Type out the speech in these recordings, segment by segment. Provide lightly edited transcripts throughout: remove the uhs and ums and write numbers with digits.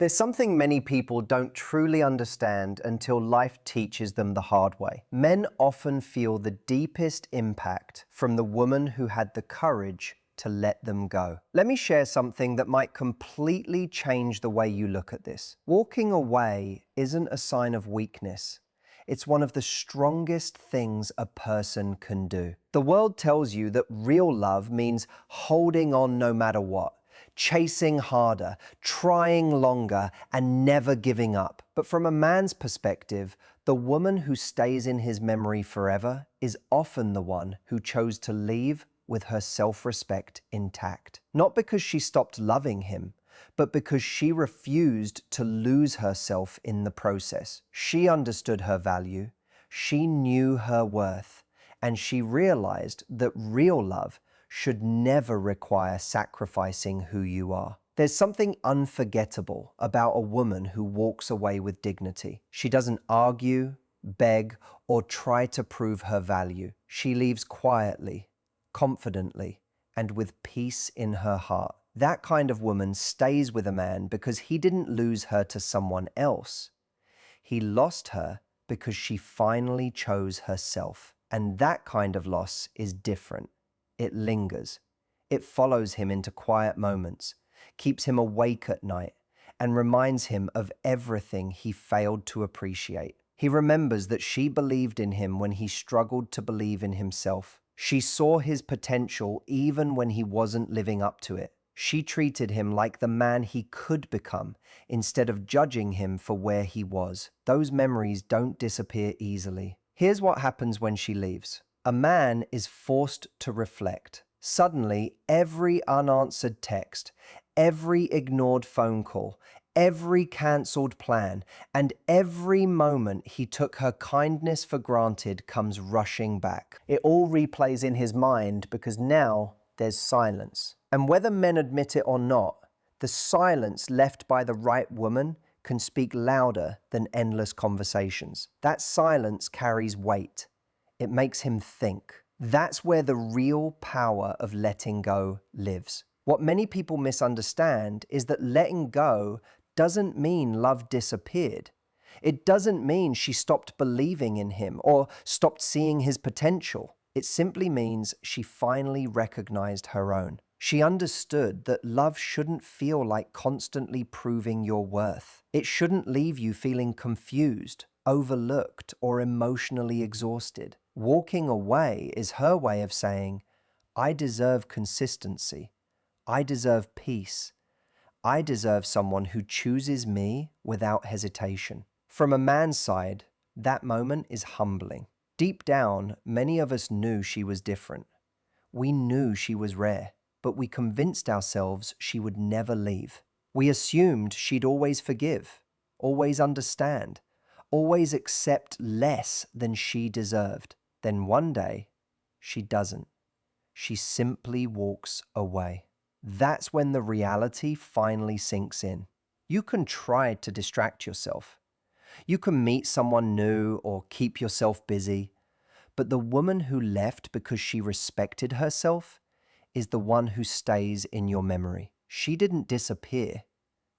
There's something many people don't truly understand until life teaches them the hard way. Men often feel the deepest impact from the woman who had the courage to let them go. Let me share something that might completely change the way you look at this. Walking away isn't a sign of weakness. It's one of the strongest things a person can do. The world tells you that real love means holding on no matter what, chasing harder, trying longer, and never giving up. But from a man's perspective, the woman who stays in his memory forever is often the one who chose to leave with her self-respect intact. Not because she stopped loving him, but because she refused to lose herself in the process. She understood her value, she knew her worth, and she realized that real love should never require sacrificing who you are. There's something unforgettable about a woman who walks away with dignity. She doesn't argue, beg, or try to prove her value. She leaves quietly, confidently, and with peace in her heart. That kind of woman stays with a man because he didn't lose her to someone else. He lost her because she finally chose herself. And that kind of loss is different. It lingers. It follows him into quiet moments, keeps him awake at night, and reminds him of everything he failed to appreciate. He remembers that she believed in him when he struggled to believe in himself. She saw his potential even when he wasn't living up to it. She treated him like the man he could become instead of judging him for where he was. Those memories don't disappear easily. Here's what happens when she leaves. A man is forced to reflect. Suddenly, every unanswered text, every ignored phone call, every cancelled plan, and every moment he took her kindness for granted comes rushing back. It all replays in his mind because now there's silence. And whether men admit it or not, the silence left by the right woman can speak louder than endless conversations. That silence carries weight. It makes him think. That's where the real power of letting go lives. What many people misunderstand is that letting go doesn't mean love disappeared. It doesn't mean she stopped believing in him or stopped seeing his potential. It simply means she finally recognized her own. She understood that love shouldn't feel like constantly proving your worth. It shouldn't leave you feeling confused, overlooked, or emotionally exhausted. Walking away is her way of saying, I deserve consistency. I deserve peace. I deserve someone who chooses me without hesitation. From a man's side, that moment is humbling. Deep down, many of us knew she was different. We knew she was rare, but we convinced ourselves she would never leave. We assumed she'd always forgive, always understand, always accept less than she deserved. Then one day, she doesn't. She simply walks away. That's when the reality finally sinks in. You can try to distract yourself. You can meet someone new or keep yourself busy. But the woman who left because she respected herself is the one who stays in your memory. She didn't disappear.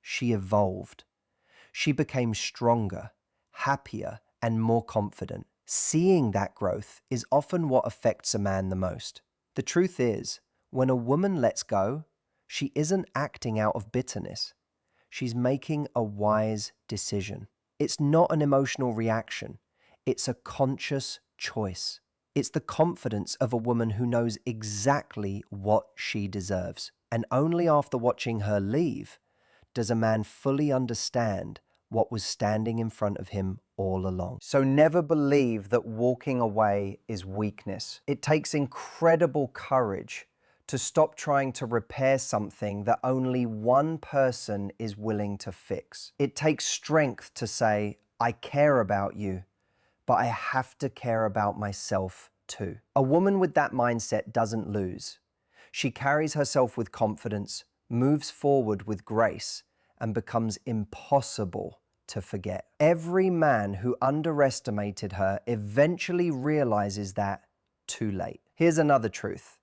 She evolved. She became stronger, happier, and more confident. Seeing that growth is often what affects a man the most. The truth is, when a woman lets go, she isn't acting out of bitterness. She's making a wise decision. It's not an emotional reaction. It's a conscious choice. It's the confidence of a woman who knows exactly what she deserves. And only after watching her leave does a man fully understand what was standing in front of him all along. So never believe that walking away is weakness. It takes incredible courage to stop trying to repair something that only one person is willing to fix. It takes strength to say, I care about you, but I have to care about myself too. A woman with that mindset doesn't lose. She carries herself with confidence, moves forward with grace, and becomes impossible to forget. Every man who underestimated her eventually realizes that too late. Here's another truth.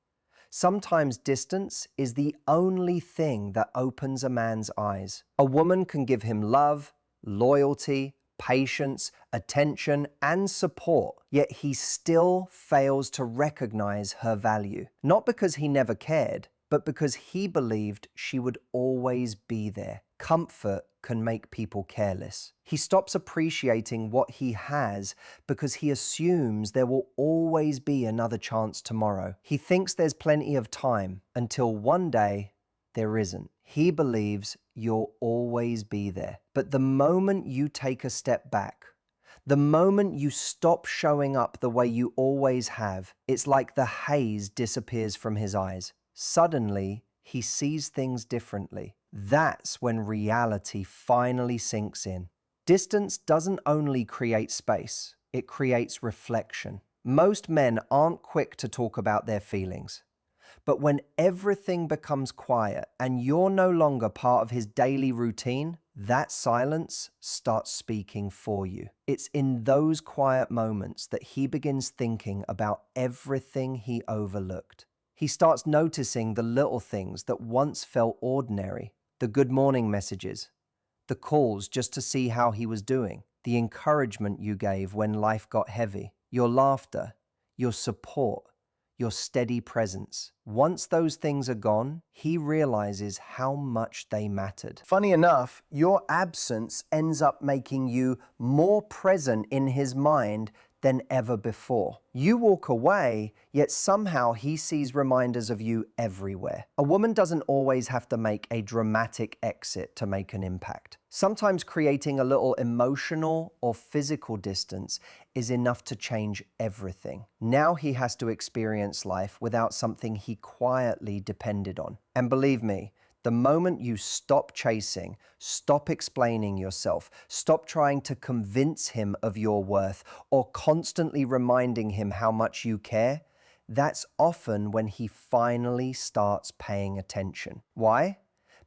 Sometimes distance is the only thing that opens a man's eyes. A woman can give him love, loyalty, patience, attention, and support, yet he still fails to recognize her value. Not because he never cared, but because he believed she would always be there. Comfort can make people careless. He stops appreciating what he has because he assumes there will always be another chance tomorrow. He thinks there's plenty of time until one day there isn't. He believes you'll always be there. But the moment you take a step back, the moment you stop showing up the way you always have, it's like the haze disappears from his eyes. Suddenly, he sees things differently. That's when reality finally sinks in. Distance doesn't only create space, it creates reflection. Most men aren't quick to talk about their feelings. But when everything becomes quiet and you're no longer part of his daily routine, that silence starts speaking for you. It's in those quiet moments that he begins thinking about everything he overlooked. He starts noticing the little things that once felt ordinary, the good morning messages, the calls just to see how he was doing, the encouragement you gave when life got heavy, your laughter, your support, your steady presence. Once those things are gone, he realizes how much they mattered. Funny enough, your absence ends up making you more present in his mind than ever before. You walk away, yet somehow he sees reminders of you everywhere. A woman doesn't always have to make a dramatic exit to make an impact. Sometimes creating a little emotional or physical distance is enough to change everything. Now he has to experience life without something he quietly depended on. And believe me, the moment you stop chasing, stop explaining yourself, stop trying to convince him of your worth, or constantly reminding him how much you care, that's often when he finally starts paying attention. Why?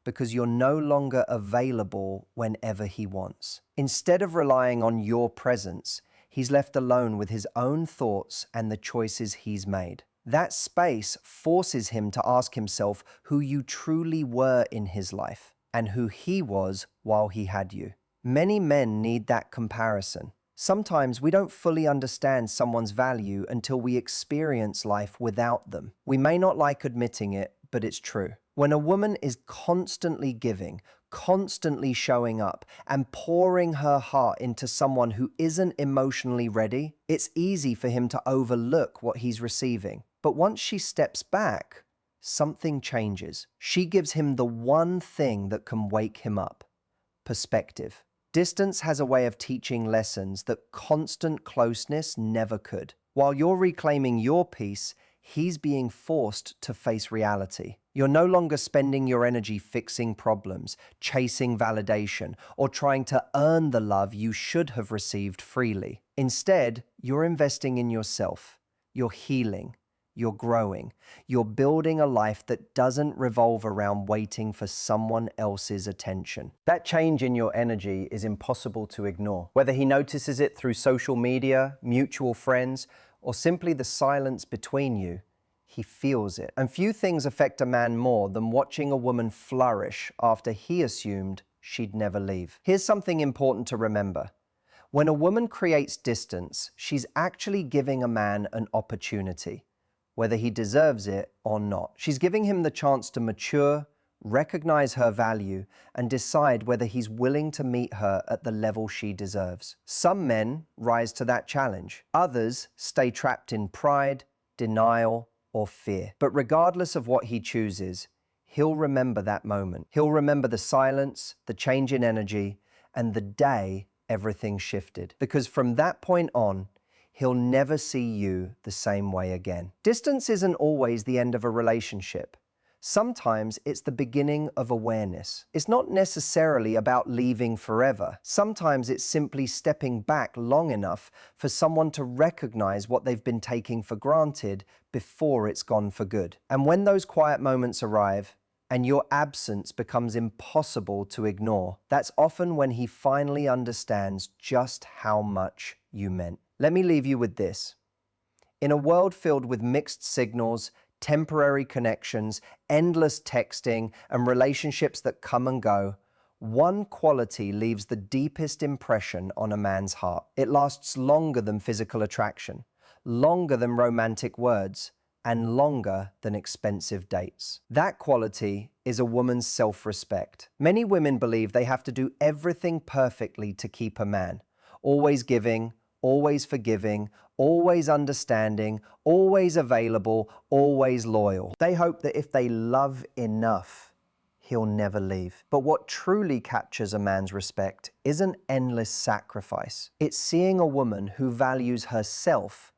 Because you're no longer available whenever he wants. Instead of relying on your presence, he's left alone with his own thoughts and the choices he's made. That space forces him to ask himself who you truly were in his life and who he was while he had you. Many men need that comparison. Sometimes we don't fully understand someone's value until we experience life without them. We may not like admitting it, but it's true. When a woman is constantly giving, constantly showing up, and pouring her heart into someone who isn't emotionally ready, it's easy for him to overlook what he's receiving. But once she steps back, something changes. She gives him the one thing that can wake him up: perspective. Distance has a way of teaching lessons that constant closeness never could. While you're reclaiming your peace, he's being forced to face reality. You're no longer spending your energy fixing problems, chasing validation, or trying to earn the love you should have received freely. Instead, you're investing in yourself. You're healing. You're growing. You're building a life that doesn't revolve around waiting for someone else's attention. That change in your energy is impossible to ignore. Whether he notices it through social media, mutual friends, or simply the silence between you, he feels it. And few things affect a man more than watching a woman flourish after he assumed she'd never leave. Here's something important to remember. When a woman creates distance, she's actually giving a man an opportunity, whether he deserves it or not. She's giving him the chance to mature, recognize her value, and decide whether he's willing to meet her at the level she deserves. Some men rise to that challenge. Others stay trapped in pride, denial, or fear. But regardless of what he chooses, he'll remember that moment. He'll remember the silence, the change in energy, and the day everything shifted. Because from that point on, he'll never see you the same way again. Distance isn't always the end of a relationship. Sometimes it's the beginning of awareness. It's not necessarily about leaving forever. Sometimes it's simply stepping back long enough for someone to recognize what they've been taking for granted before it's gone for good. And when those quiet moments arrive, and your absence becomes impossible to ignore, that's often when he finally understands just how much you meant. Let me leave you with this. In a world filled with mixed signals, temporary connections, endless texting, and relationships that come and go, one quality leaves the deepest impression on a man's heart. It lasts longer than physical attraction, longer than romantic words, and longer than expensive dates. That quality is a woman's self-respect. Many women believe they have to do everything perfectly to keep a man. Always giving, always forgiving, always understanding, always available, always loyal. They hope that if they love enough, he'll never leave. But what truly captures a man's respect isn't endless sacrifice. It's seeing a woman who values herself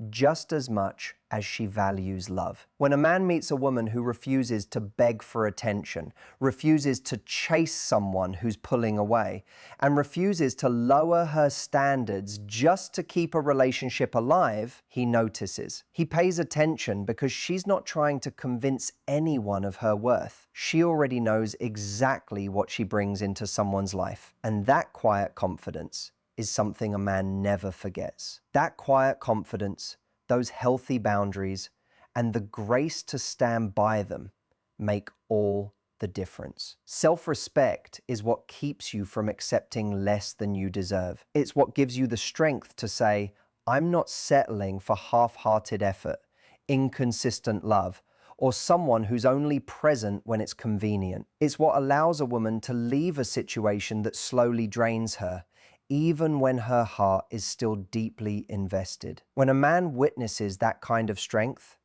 just as much as she values love. When a man meets a woman who refuses to beg for attention, refuses to chase someone who's pulling away, and refuses to lower her standards just to keep a relationship alive, he notices. He pays attention because she's not trying to convince anyone of her worth. She already knows exactly what she brings into someone's life. And that quiet confidence is something a man never forgets. That quiet confidence, those healthy boundaries, and the grace to stand by them make all the difference. Self-respect is what keeps you from accepting less than you deserve. It's what gives you the strength to say, I'm not settling for half-hearted effort, inconsistent love, or someone who's only present when it's convenient. It's what allows a woman to leave a situation that slowly drains her, even when her heart is still deeply invested. When a man witnesses that kind of strength,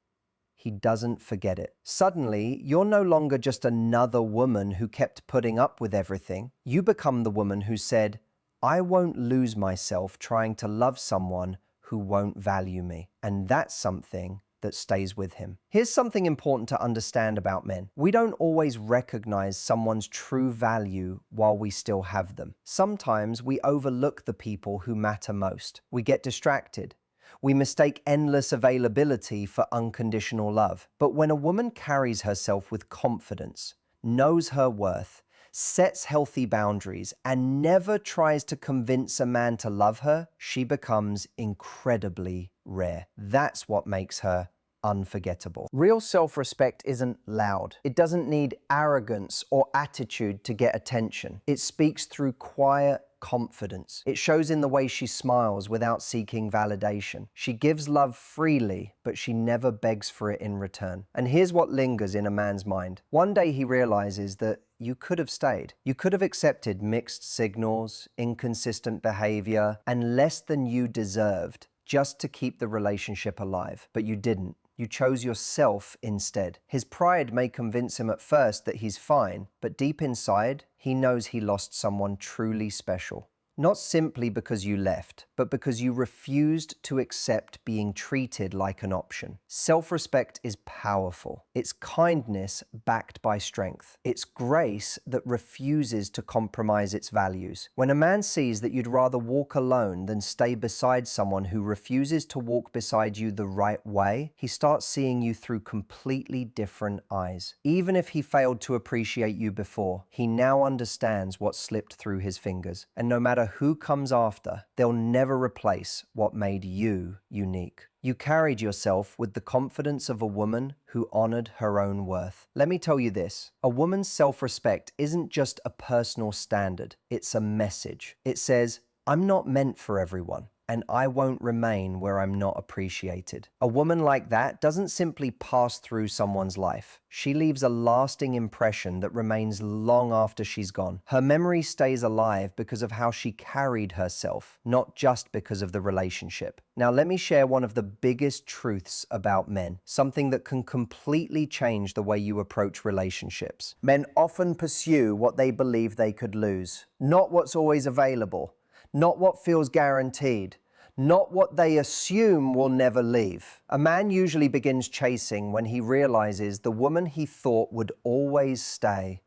he doesn't forget it. Suddenly, you're no longer just another woman who kept putting up with everything. You become the woman who said, I won't lose myself trying to love someone who won't value me. And that's something that stays with him. Here's something important to understand about men. We don't always recognize someone's true value while we still have them. Sometimes we overlook the people who matter most. We get distracted. We mistake endless availability for unconditional love. But when a woman carries herself with confidence, knows her worth, sets healthy boundaries, and never tries to convince a man to love her, she becomes incredibly rare. That's what makes her unforgettable. Real self-respect isn't loud. It doesn't need arrogance or attitude to get attention. It speaks through quiet confidence. It shows in the way she smiles without seeking validation. She gives love freely, but she never begs for it in return. And here's what lingers in a man's mind. One day he realizes that you could have stayed. You could have accepted mixed signals, inconsistent behavior, and less than you deserved just to keep the relationship alive. But you didn't. You chose yourself instead. His pride may convince him at first that he's fine, but deep inside, he knows he lost someone truly special. Not simply because you left, but because you refused to accept being treated like an option. Self-respect is powerful. It's kindness backed by strength. It's grace that refuses to compromise its values. When a man sees that you'd rather walk alone than stay beside someone who refuses to walk beside you the right way, he starts seeing you through completely different eyes. Even if he failed to appreciate you before, he now understands what slipped through his fingers. And no matter who comes after, they'll never replace what made you unique. You carried yourself with the confidence of a woman who honored her own worth. Let me tell you this, a woman's self-respect isn't just a personal standard, it's a message. It says, I'm not meant for everyone, and I won't remain where I'm not appreciated. A woman like that doesn't simply pass through someone's life. She leaves a lasting impression that remains long after she's gone. Her memory stays alive because of how she carried herself, not just because of the relationship. Now let me share one of the biggest truths about men, something that can completely change the way you approach relationships. Men often pursue what they believe they could lose, not what's always available. Not what feels guaranteed, not what they assume will never leave. A man usually begins chasing when he realizes the woman he thought would always stay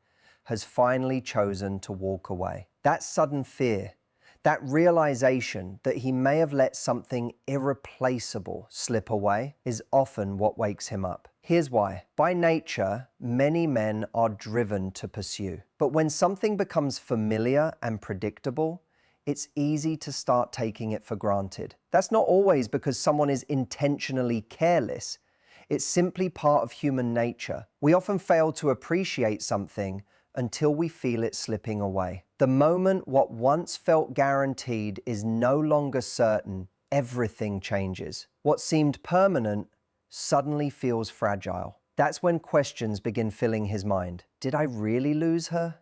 has finally chosen to walk away. That sudden fear, that realization that he may have let something irreplaceable slip away is often what wakes him up. Here's why. By nature, many men are driven to pursue. But when something becomes familiar and predictable, it's easy to start taking it for granted. That's not always because someone is intentionally careless. It's simply part of human nature. We often fail to appreciate something until we feel it slipping away. The moment what once felt guaranteed is no longer certain, everything changes. What seemed permanent suddenly feels fragile. That's when questions begin filling his mind. Did I really lose her?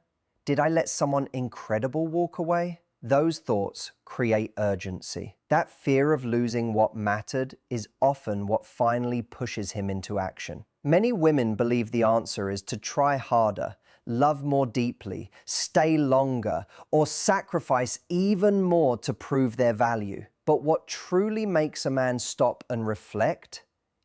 Did I let someone incredible walk away? Those thoughts create urgency. That fear of losing what mattered is often what finally pushes him into action. Many women believe the answer is to try harder, love more deeply, stay longer, or sacrifice even more to prove their value. But what truly makes a man stop and reflect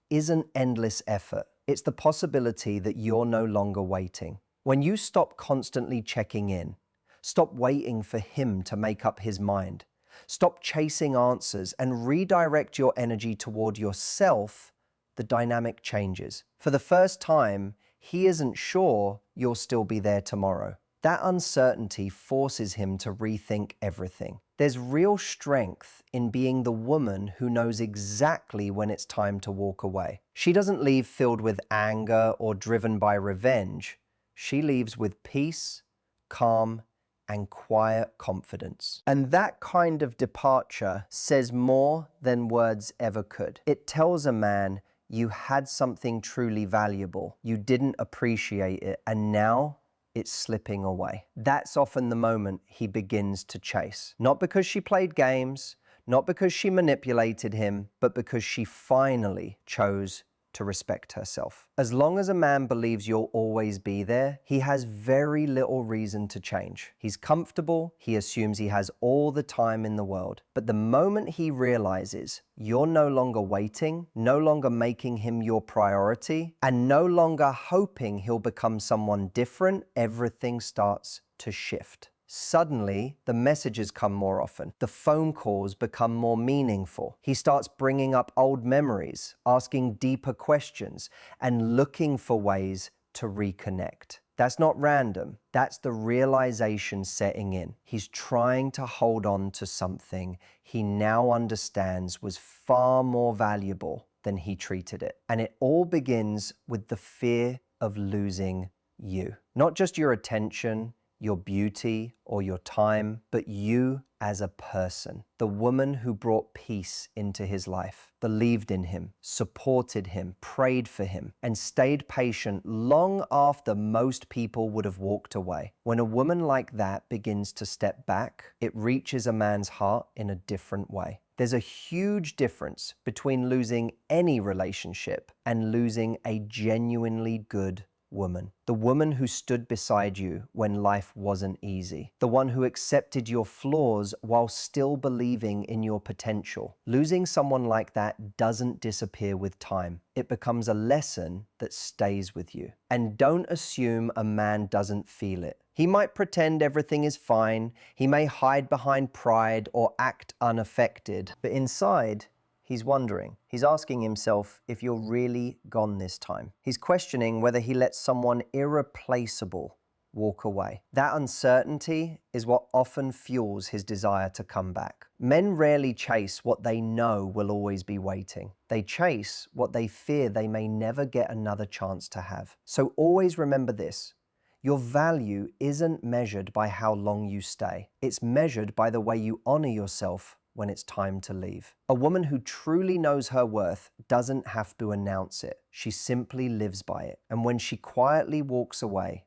isn't endless effort. It's the possibility that you're no longer waiting. When you stop constantly checking in, stop waiting for him to make up his mind, stop chasing answers, and redirect your energy toward yourself, the dynamic changes. For the first time, he isn't sure you'll still be there tomorrow. That uncertainty forces him to rethink everything. There's real strength in being the woman who knows exactly when it's time to walk away. She doesn't leave filled with anger or driven by revenge. She leaves with peace, calm, and quiet confidence. And that kind of departure says more than words ever could. It tells a man, you had something truly valuable, you didn't appreciate it, and now it's slipping away. That's often the moment he begins to chase. Not because she played games, not because she manipulated him, but because she finally chose to respect herself. As long as a man believes you'll always be there, he has very little reason to change. He's comfortable, he assumes he has all the time in the world. But the moment he realizes you're no longer waiting, no longer making him your priority, and no longer hoping he'll become someone different, everything starts to shift. Suddenly, the messages come more often. The phone calls become more meaningful. He starts bringing up old memories, asking deeper questions, and looking for ways to reconnect. That's not random. That's the realization setting in. He's trying to hold on to something he now understands was far more valuable than he treated it. And it all begins with the fear of losing you. Not just your attention, your beauty, or your time, but you as a person. The woman who brought peace into his life, believed in him, supported him, prayed for him, and stayed patient long after most people would have walked away. When a woman like that begins to step back, it reaches a man's heart in a different way. There's a huge difference between losing any relationship and losing a genuinely good woman. The woman who stood beside you when life wasn't easy. The one who accepted your flaws while still believing in your potential. Losing someone like that doesn't disappear with time. It becomes a lesson that stays with you. And don't assume a man doesn't feel it. He might pretend everything is fine. He may hide behind pride or act unaffected. But inside, he's wondering. He's asking himself if you're really gone this time. He's questioning whether he let someone irreplaceable walk away. That uncertainty is what often fuels his desire to come back. Men rarely chase what they know will always be waiting. They chase what they fear they may never get another chance to have. So always remember this. Your value isn't measured by how long you stay. It's measured by the way you honor yourself when it's time to leave. A woman who truly knows her worth doesn't have to announce it. She simply lives by it. And when she quietly walks away,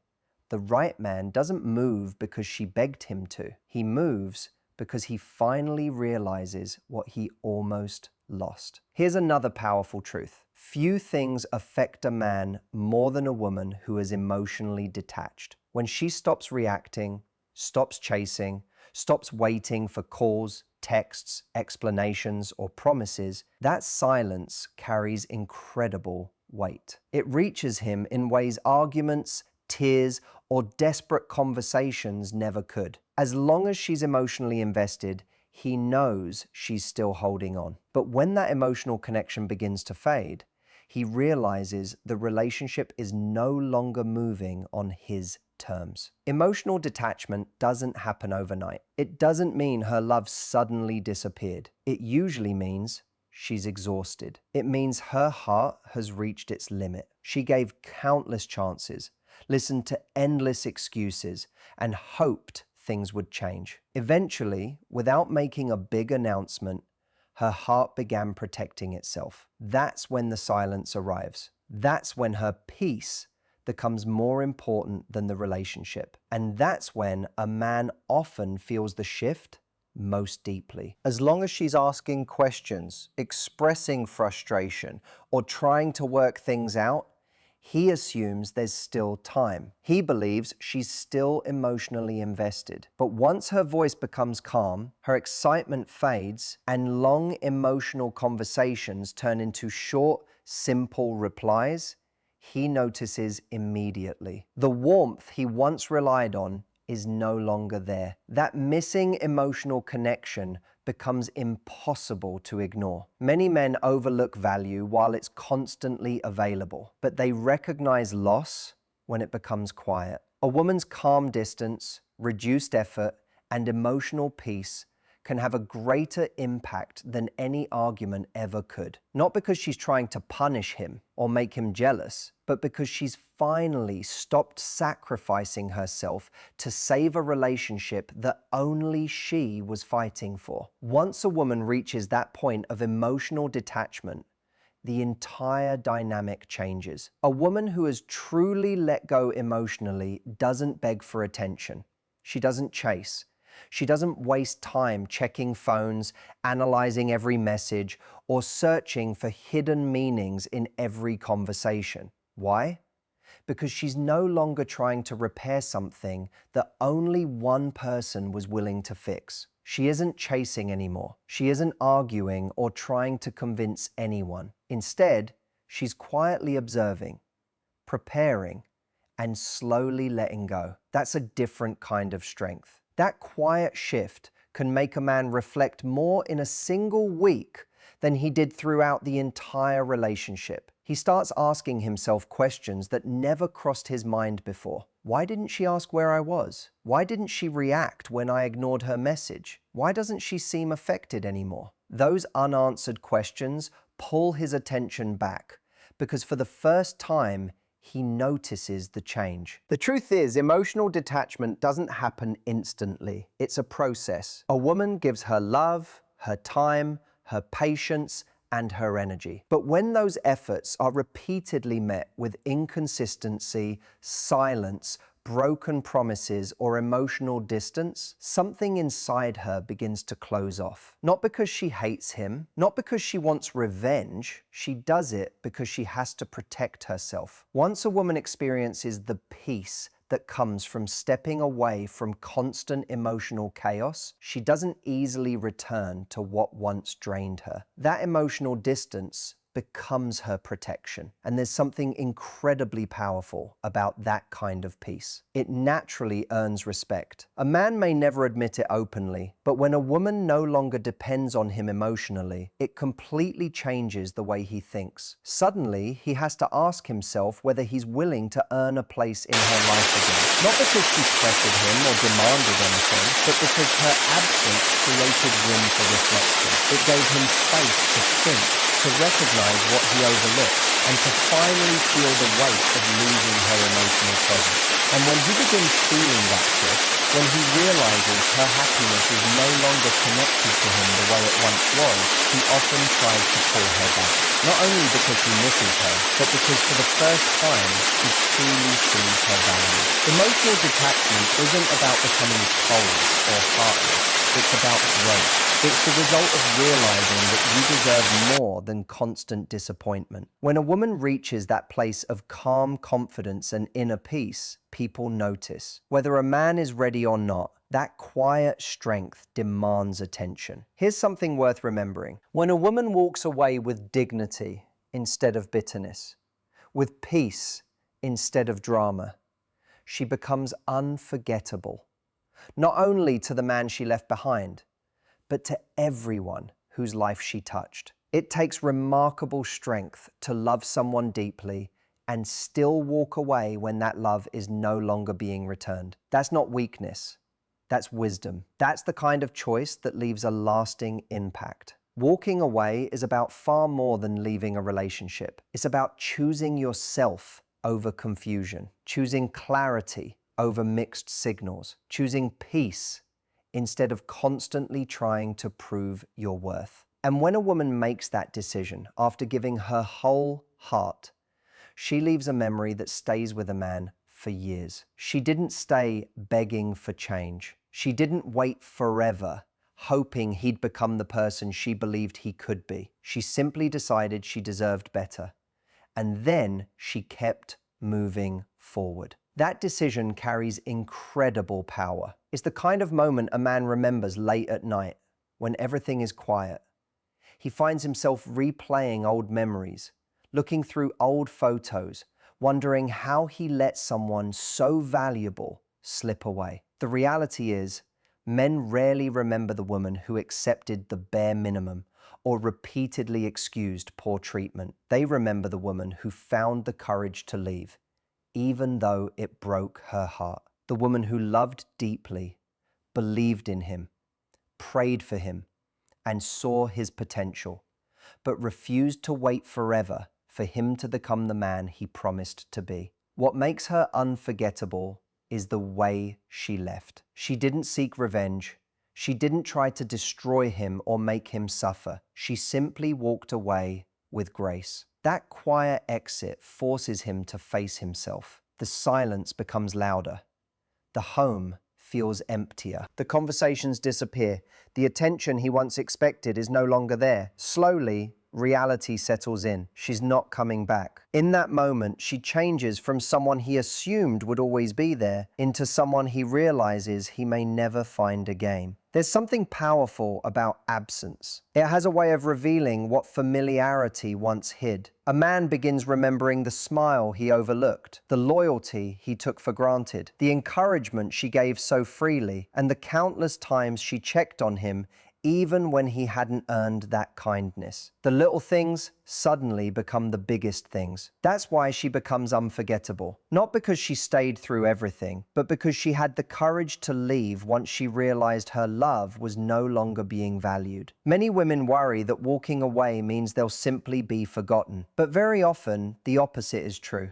the right man doesn't move because she begged him to. He moves because he finally realizes what he almost lost. Here's another powerful truth. Few things affect a man more than a woman who is emotionally detached. When she stops reacting, stops chasing, stops waiting for calls, texts, explanations, or promises, that silence carries incredible weight. It reaches him in ways arguments, tears, or desperate conversations never could. As long as she's emotionally invested, he knows she's still holding on. But when that emotional connection begins to fade, he realizes the relationship is no longer moving on his terms. Emotional detachment doesn't happen overnight. It doesn't mean her love suddenly disappeared. It usually means she's exhausted. It means her heart has reached its limit. She gave countless chances, listened to endless excuses, and hoped things would change. Eventually, without making a big announcement, her heart began protecting itself. That's when the silence arrives. That's when her peace becomes more important than the relationship. And that's when a man often feels the shift most deeply. As long as she's asking questions, expressing frustration, or trying to work things out, he assumes there's still time. He believes she's still emotionally invested. But once her voice becomes calm, her excitement fades, and long emotional conversations turn into short, simple replies, he notices immediately. The warmth he once relied on is no longer there. That missing emotional connection becomes impossible to ignore. Many men overlook value while it's constantly available, but they recognize loss when it becomes quiet. A woman's calm distance, reduced effort, and emotional peace can have a greater impact than any argument ever could. Not because she's trying to punish him or make him jealous, but because she's finally stopped sacrificing herself to save a relationship that only she was fighting for. Once a woman reaches that point of emotional detachment, the entire dynamic changes. A woman who has truly let go emotionally doesn't beg for attention. She doesn't chase. She doesn't waste time checking phones, analyzing every message, or searching for hidden meanings in every conversation. Why? Because she's no longer trying to repair something that only one person was willing to fix. She isn't chasing anymore. She isn't arguing or trying to convince anyone. Instead, she's quietly observing, preparing, and slowly letting go. That's a different kind of strength. That quiet shift can make a man reflect more in a single week than he did throughout the entire relationship. He starts asking himself questions that never crossed his mind before. Why didn't she ask where I was? Why didn't she react when I ignored her message? Why doesn't she seem affected anymore? Those unanswered questions pull his attention back because for the first time, he notices the change. The truth is, emotional detachment doesn't happen instantly. It's a process. A woman gives her love, her time, her patience, and her energy. But when those efforts are repeatedly met with inconsistency, silence, broken promises, or emotional distance, something inside her begins to close off. Not because she hates him, not because she wants revenge, she does it because she has to protect herself. Once a woman experiences the peace that comes from stepping away from constant emotional chaos, she doesn't easily return to what once drained her. That emotional distance becomes her protection. And there's something incredibly powerful about that kind of peace. It naturally earns respect. A man may never admit it openly, but when a woman no longer depends on him emotionally, it completely changes the way he thinks. Suddenly, he has to ask himself whether he's willing to earn a place in her life again. Not because she pressured him or demanded anything, but because her absence created room for reflection. It gave him space to think, to recognize what he overlooked, and to finally feel the weight of losing her emotional presence. And when he begins feeling that shift, when he realizes her happiness is no longer connected to him the way it once was, he often tries to pull her back. Not only because he misses her, but because for the first time, he truly sees her value. Emotional detachment isn't about becoming cold or heartless. It's about growth. It's the result of realizing that you deserve more than constant disappointment. When a woman reaches that place of calm confidence and inner peace, people notice. Whether a man is ready or not, that quiet strength demands attention. Here's something worth remembering. When a woman walks away with dignity instead of bitterness, with peace instead of drama, she becomes unforgettable. Not only to the man she left behind, but to everyone whose life she touched. It takes remarkable strength to love someone deeply and still walk away when that love is no longer being returned. That's not weakness, that's wisdom. That's the kind of choice that leaves a lasting impact. Walking away is about far more than leaving a relationship. It's about choosing yourself over confusion, choosing clarity over mixed signals, choosing peace instead of constantly trying to prove your worth. And when a woman makes that decision after giving her whole heart, she leaves a memory that stays with a man for years. She didn't stay begging for change. She didn't wait forever, hoping he'd become the person she believed he could be. She simply decided she deserved better. And then she kept moving forward. That decision carries incredible power. It's the kind of moment a man remembers late at night, when everything is quiet. He finds himself replaying old memories, looking through old photos, wondering how he let someone so valuable slip away. The reality is, men rarely remember the woman who accepted the bare minimum or repeatedly excused poor treatment. They remember the woman who found the courage to leave, even though it broke her heart. The woman who loved deeply, believed in him, prayed for him, and saw his potential, but refused to wait forever for him to become the man he promised to be. What makes her unforgettable is the way she left. She didn't seek revenge. She didn't try to destroy him or make him suffer. She simply walked away with grace. That quiet exit forces him to face himself. The silence becomes louder. The home feels emptier. The conversations disappear. The attention he once expected is no longer there. Slowly, reality settles in. She's not coming back. In that moment, she changes from someone he assumed would always be there into someone he realizes he may never find again. There's something powerful about absence. It has a way of revealing what familiarity once hid. A man begins remembering the smile he overlooked, the loyalty he took for granted, the encouragement she gave so freely, and the countless times she checked on him even when he hadn't earned that kindness. The little things suddenly become the biggest things. That's why she becomes unforgettable. Not because she stayed through everything, but because she had the courage to leave once she realized her love was no longer being valued. Many women worry that walking away means they'll simply be forgotten, but very often the opposite is true.